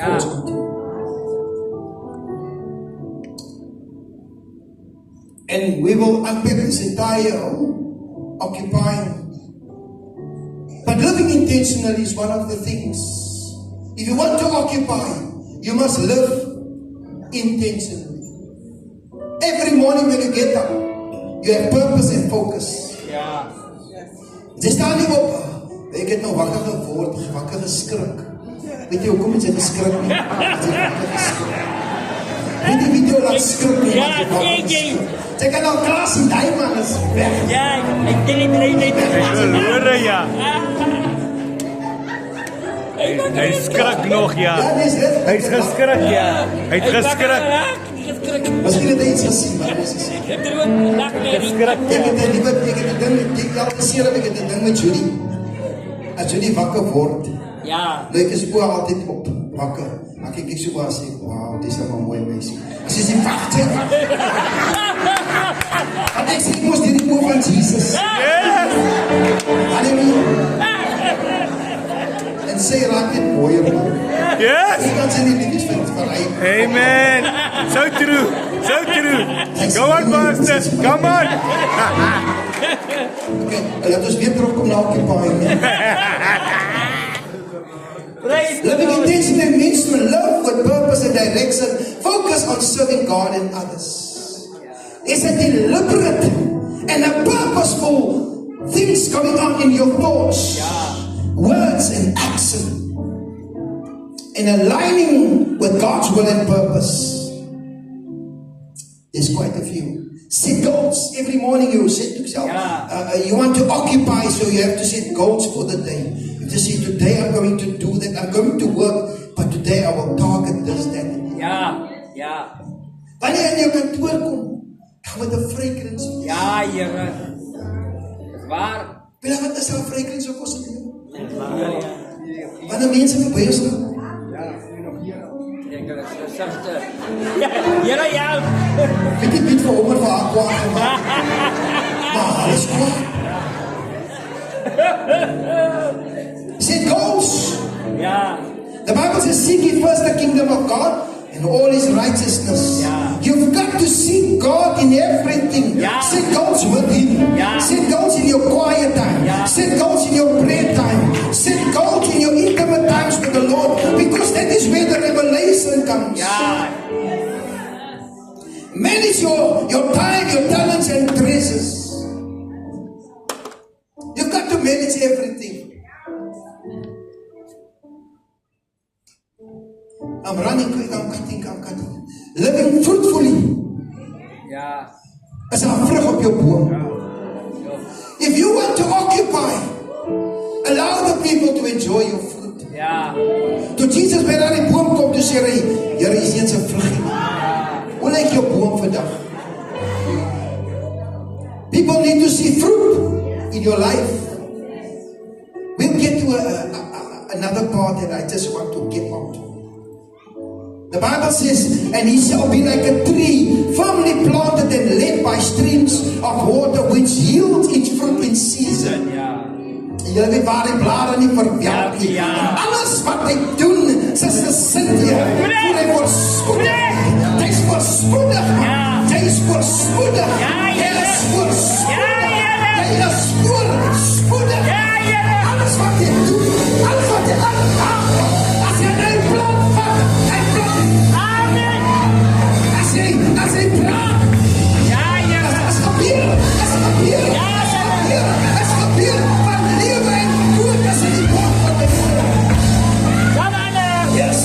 thoughts continue. And we will unpack this entire occupying. But living intentionally is one of the things. If you want to occupy, you must live intentionally. Every morning when you get up, you have purpose and focus. Ja. Jy staan nie op, ek het nou wakker geword, wakker geskrik. Weet jy hoekom het jy geskrik nie? Het jy wakker geskrik? Weet die video laat skrik nie? Ja, jy. Jy kan al klaar sien, die man is weg. Ja, ek dink nie net. Verloren, ja. Hy skrik nog, ja. Ja, dis dit. Hy is geskrik, ja. Hy het geskrik. Misschien het hy iets gesien, maar dis is Ek het er ook dag nie. Geskrik, Ek het een ding, ek elke seer heb ek het een ding met Judy. As Judy wakker word, Ja. lyk is oor altyd op, wakker. Dan kyk ek so oor en sê, wauw, dis nou maar mooi meisie. As jy sê, wacht, sê, want ek sê, ek moest die oor van Jesus. Halleluja. En sy raak net mooier, man. Yes. Ek kan sy nie liedjes van hy. Amen. So true. So true. Go on, pastor. Come on. Okay, laat ons weer terugkom na occupying. Living intentionally means to love with purpose and direction, focus on serving God and others. It's a deliberate and a purposeful things going on in your thoughts, words and action, and aligning with God's will and purpose. There's quite a few. Set goals. Every morning you set to yourself, you want to occupy, so you have to set goals for the day. You have to say, today I'm going to do that, I'm going to work, but today I will target this, that. Ja. Wanneer in jou kantoor kom, gaan met 'n vrykrins. Ja, Here. Waar? Weet jy wat is 'n vrykrins op ons lewe? Wanneer mense verby ons loop, Ek is sagte. Ja, Here, ja. weet jy niet vir hom en vir haar kwaad gemaak, maar alles kwaad. Set goals. Ja. The Bible says, seek ye first the kingdom of God and all his righteousness. Yeah. You've got to seek God in everything. Yeah. Set goals with him. Yeah. Set goals in your quiet time. Yeah. Set goals in your prayer time. Set goals in your intimate times with the Lord, because that is where the revelation comes. Ja. Manage your time, your talents and treasures. You've got to manage everything. I'm running quick, I'm cutting. Living fruitfully Ja. is 'n vrug op jou boom. If you want to occupy, allow the people to enjoy your fruit. Ja. Toe Jesus by daardie boom kom, toe sê hy, Here, is eens 'n vruggie. Hoe lyk jou boom vandag? People need to see fruit in your life. We'll get to another part that I just want to get on to. The Bible says, and he shall be like a tree, firmly planted and led by streams of water, which yields its fruit in season. Ja. Julle weet waar die blare nie verwelk nie. Ja. En alles wat hy doen, Sister Cynthia, voel hy voorspoedig. Hy is voorspoedig. Ja. Hy is voorspoedig. Ja, Hy is voorspoedig. Ja, Hy is voorspoedig. Ja, Here. Alles wat hy doen, alles wat hy aangaan, as hy nou plan vat, hy plan. Amen. As hy plan, Ja, Here. as gebeur, Ja, as gebeur, van lewe en dood, as hy die plan van die Kom aan. Yes.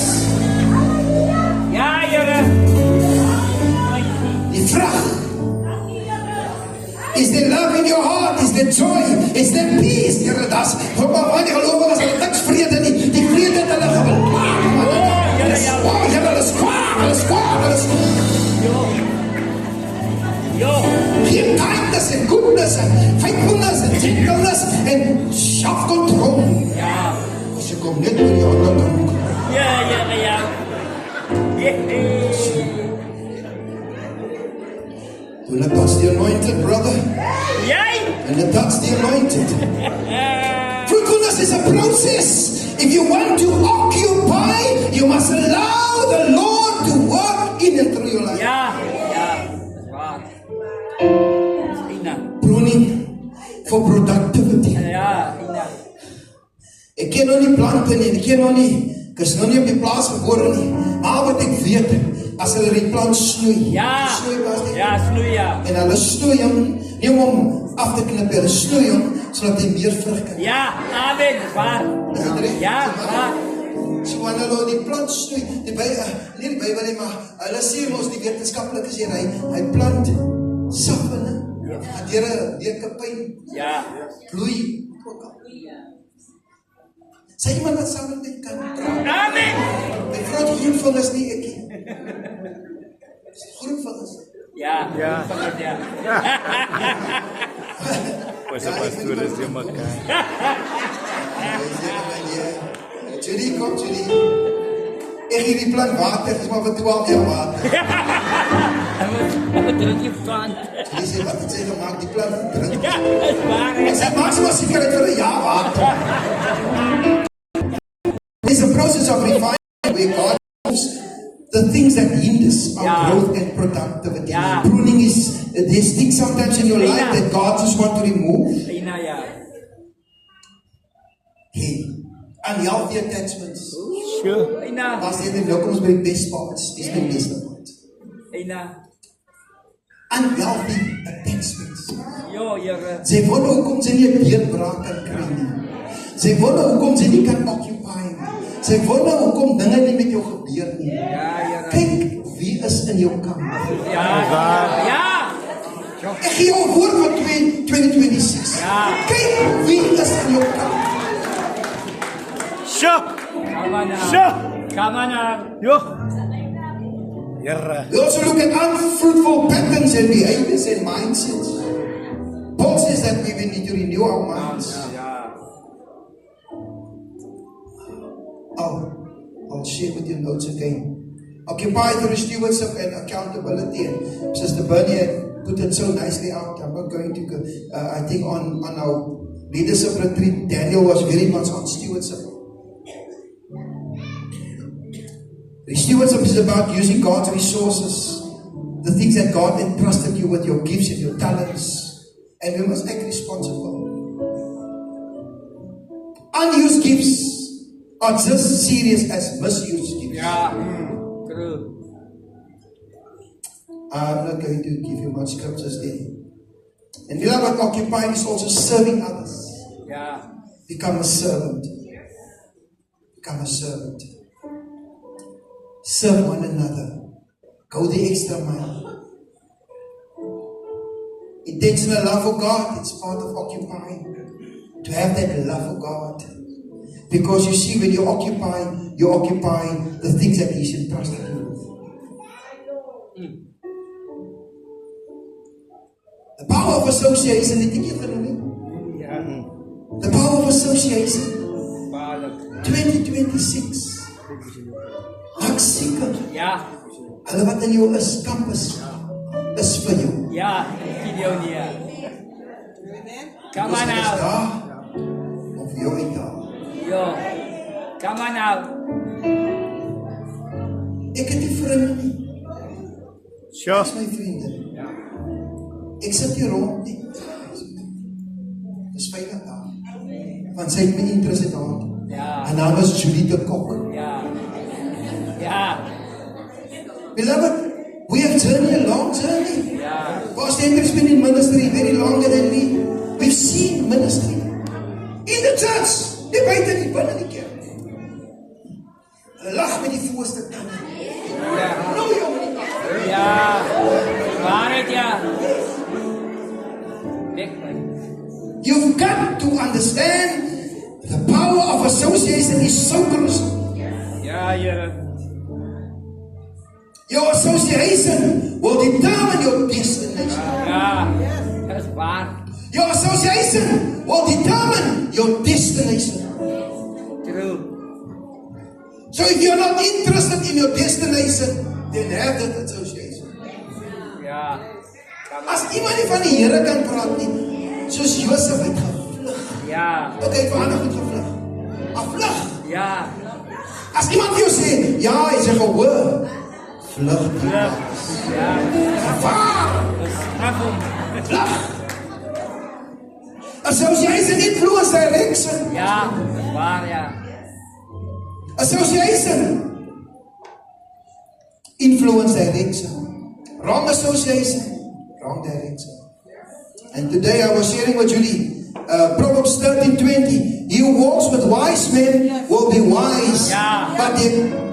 Ja, Here. Die vraag, is there love in your heart? Is there joy? Is there peace? Here, das, van die gelovigen, hulle niks vrede nie. Die vrede het hulle gebepaal. Hulle is kwaad, hulle is kwaad. Jo. Geen kindness and goodness and faithfulness and gentleness and self-control. Ja. As jy kom net met die ander kant. Ja. When I touch the anointed, brother, Jy. and I touch the anointed. Fruitfulness is a process. If you want to occupy, you must allow for productivity. Ja, ina. Ek ken nog nie plante nie, ek ken nog nie, ek is nog nie op die plaas gebore nie. Maar wat ek weet, as hulle die plant snoei, Ja. snoei was dit, Ja, snoei ja. en hulle snoei hom, nie om hom af te knip, hulle snoei hom, sodat hy meer vrug kan. Ja, amen, waar. Ja, waar. So wanneer hulle die plant snoei, nie die Bybel nie, maar hulle sê ons die wetenskaplikes sê hy plant sappene, dat deur 'n weekepyn Ja. bloei. Sê iemand wat saam met my kan praat. Amen. My vrou het groenvingers nie, ek nie. Groenvingers. Ja, Ja. ja. Pois a pastora se makan. Judy, kom Judy. Ek gee die plant water, dis maar vir 12 jaar water. Wat drink je van? Judy sê, wat het sy gemaakt, die plant drink. Ja, dat is waar. Ek sê, maak sy maar sekerheid vir 'n jaar water. There's a process of refining where God moves the things that hinders our Ja. growth and productivity. Ja. Pruning is, there's things sometimes in your life Ja. that God just want to remove. Ina ja. Hey, unhealthy attachments. Sure. Ina. As jy nou kom ons by die best parts, dis my beste part. Ina. Unhealthy attachments. Jo, Here. Sy wonder hoekom sy nie 'n deurbraak kan kry nie. Sy wonder hoekom sy nie kan occupy nie. Sy wonder hoekom dinge nie met jou gebeur nie. Ja, Here. Kyk wie is in jou kamp. Ja. Ja. Ek gee jou 'n woord van 2026. Ja. Kyk wie is in jou kamp. Sure. Come on now. Sure. Come on now. Yo. Yerra. We also look at unfruitful patterns and behaviors and mindsets. Paul says that we need to renew our minds. Ja. I'll share with you notes again. Occupy through stewardship and accountability. And Sister Bernie had put it so nicely out. I'm not going to go. I think on our leadership retreat, Daniel was very much on stewardship. The stewardship is about using God's resources, the things that God entrusted you with, your gifts and your talents, and we must act responsible. Unused gifts are just serious as misused gifts. Ja. True. I'm not going to give you much scriptures there. And you know what occupying is also serving others. Ja. Become a servant. Become a servant. Serve one another. Go the extra mile. Intentional love for God, it's part of occupying. To have that love for God. Because you see, when you're occupying the things that He's entrusted you with. The power of association, I think you're going to Ja. the power of association. Baalik. 2026. Maak seker, Ja. hulle wat in jou is, campus, is vir jou. Ja. Ik zie jou niet. Ja. Come Ons on is now. daar, of jou en daar. Yo. Come on now. Ek het die vriende nie, Sure. dis my vriende. Ek sit hier rond nie. Dis veilig daar. Want sy het my interesse daar. Ja. En naam is Julie de Kok. Ja. Ja. Beloved, we have journeyed a long journey. Ja. Pastor Hendrik's been in ministry very longer than me. We've seen ministry. In the church. Nie buiten nie, binne die kerk. Hulle lag met die voorste tande. Nou jong. Ja. Waarheid ja. Weg. You've got to understand the power of association is so crucial. Ja, Here. Your association will determine your destination. Ja. Dat is waar. Your association will determine your destination. True. So if you're not interested in your destination, then have that association. Ja. As iemand nie van die Here kan praat nie, soos Josef het gevlug. Ja. Okay, waar nou goed gevlug? Afvlug. Ja. As iemand vir jou sê, ja, hy sê gehoor, vlug die Ja. pas. Ja. Waar? Straf hem. Vlug. Association influence direction. Ja, dat is waar, ja. Association influence direction. Wrong association, wrong direction. And today I was sharing with Julie, Proverbs 13:20. He who walks with wise men will be wise, Yeah. but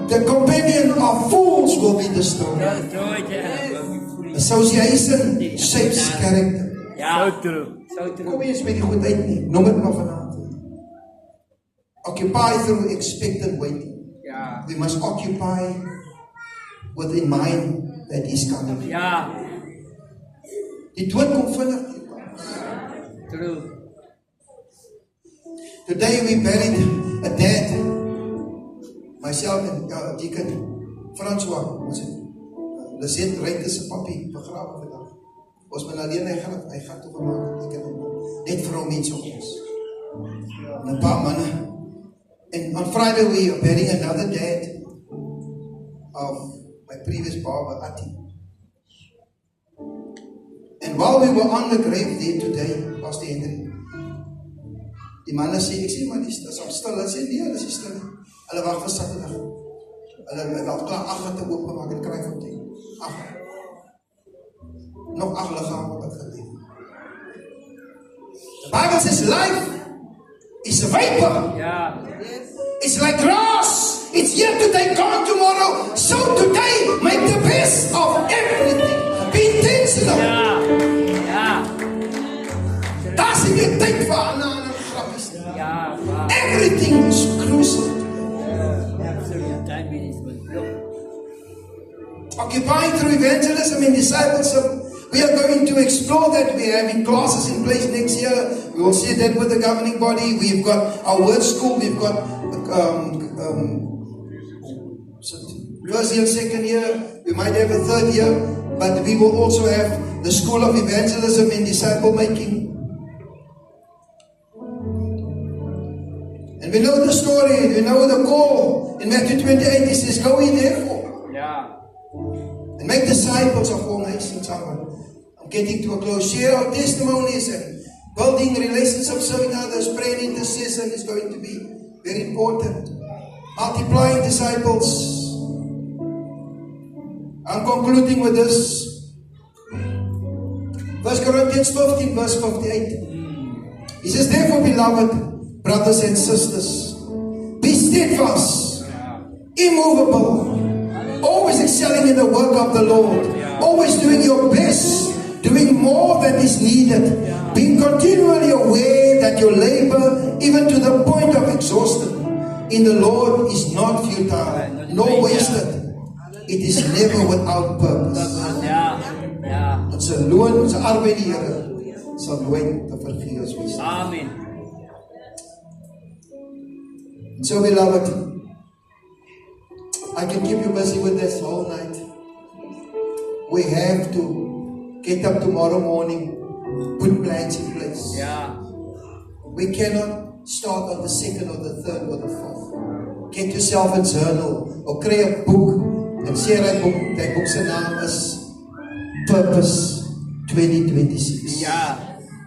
the companion of fools will be destroyed. Dat is nooit, ja. Association shapes character. Ja, So true. zo terug. Kom eens met die goed uit nie. Noem het maar vanavond. Occupy through expectant waiting. Ja, We must occupy with in mind that He's coming. ja, Die dood kom vinnig. true. Today we buried a dad. Myself and Deacon François was it. Lisette Reite se papi begrawe vandag. Ons moet alleen hy gaan toe gemaak. Ek het hom net vir hom mense op ons. 'n Paar manne. And on Friday we are burying another dad of my previous barber, Ati. And while we were on the grave there today, Pastor Henry, die manne sê, ek sê maar dis om stil, hulle sê nee, hulle is stil. Hulle wag vir Saterdag. Hulle het klaar 8 te oopgemaak en kry van tyd. 8. Nog 8 liggame wat geleef. The Bible says life is a vapor. Ja, It's like grass. It's here today, gone tomorrow. So today, make the best of everything. Be intentional. ja, ja, Daar is nie tyd vir ander grappies nie. ja, waar. Everything is crucial. Absoluut, time management. Occupying through evangelism and discipleship. We are going to explore that. We are having classes in place next year. We will see that with the governing body. We've got our word school. We've got first year, second year. We might have a third year. But we will also have the school of evangelism and disciple making. And we know the story. We know the call. In Matthew 28 it says, go ye therefore Ja, and make disciples of all nations. I'm getting to a close. Share our testimonies and building relationships, serving others, praying intercession is going to be very important. Multiplying disciples. I'm concluding with this. 1 Corinthians 15 verse 58. He says, therefore, beloved brothers and sisters, be steadfast, immovable, always excelling in the work of the Lord, always doing your best, doing more than is needed, being continually aware that your labor, even to the point of exhaustion, in the Lord is not futile, nor wasted. It is never without purpose. ja, ja. Ons loon, ons arbeid die Here sal nooit te vergeefs wees. Amen. So beloved, I can keep you busy with this whole night. We have to get up tomorrow morning, put plans in place. Ja, We cannot start on the 2nd or the 3rd or the 4th. Get yourself a journal or create a book and share that book se naam is Purpose 2026. ja,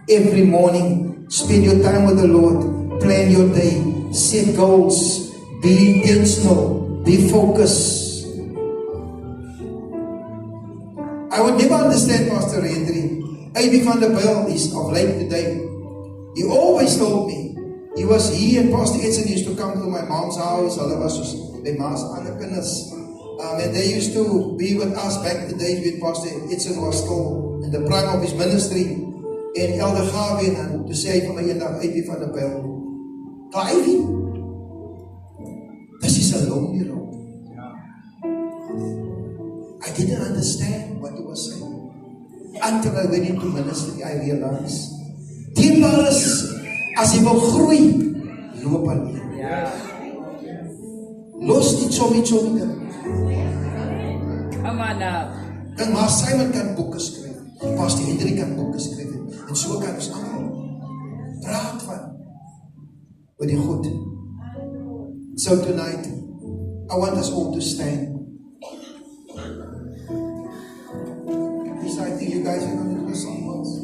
Every morning, spend your time with the Lord, plan your day, set goals, be intentional, be focused. I would never understand Pastor Henry. A.B. van der Bijl is of late today. He always told me, he and Pastor Edson used to come to my mom's house. Hulle was soos my ma's ander kinders. And they used to be with us back in the days when Pastor Edson was still in the prime of his ministry. En Elder Gavin, en toe sê hy vir my eendag, A.B. van der Bijl, Clive, this is a lonely road. I didn't understand what he was saying. Until I went into ministry, I realized, diepbaar is, as jy wil groei, loop alleen. ja. Los die chommy ding. Come on now. Dan maar Simon kan boeke skryf. Pastor Hendrik kan boeke skryf. En so kan ons almal praat van oor die goed. So tonight, I want us all to stand. Please, I think you guys are going to do something else.